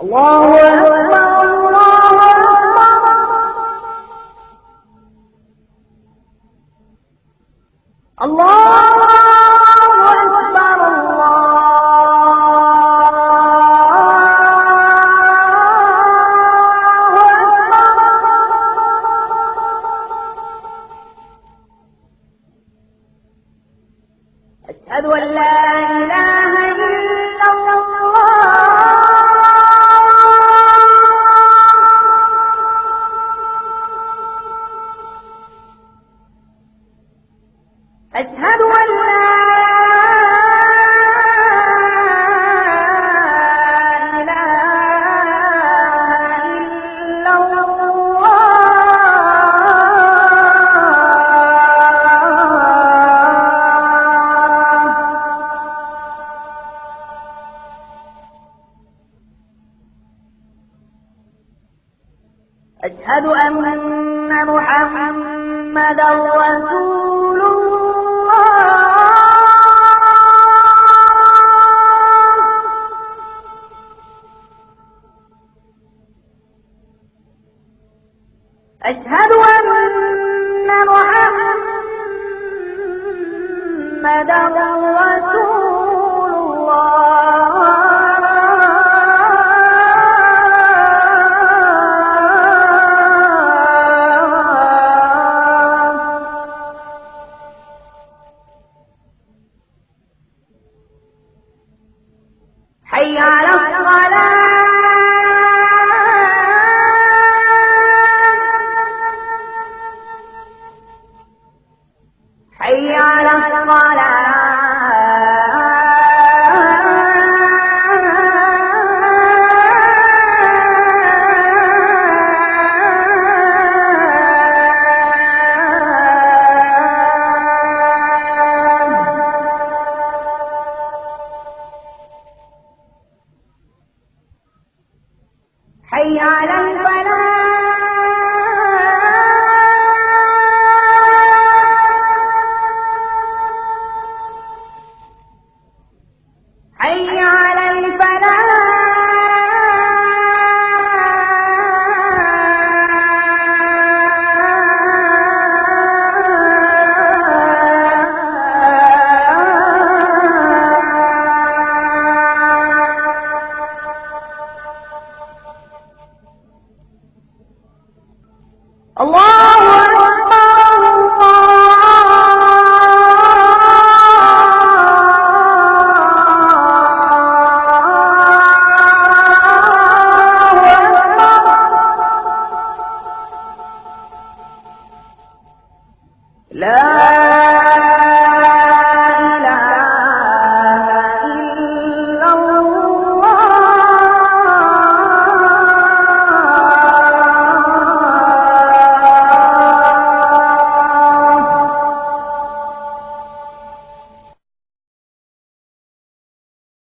الله أكبر الله أكبر الله أكبر أشهد أن لا إله إلا الله أشهد أن لا إله إلا الله أشهد أن محمدا رسول الله أشهد أن محمدا رسول حي على الصلاة حي على الصلاة حي على الفلاح حي على الفلاح الله أكبر الله أكبر لا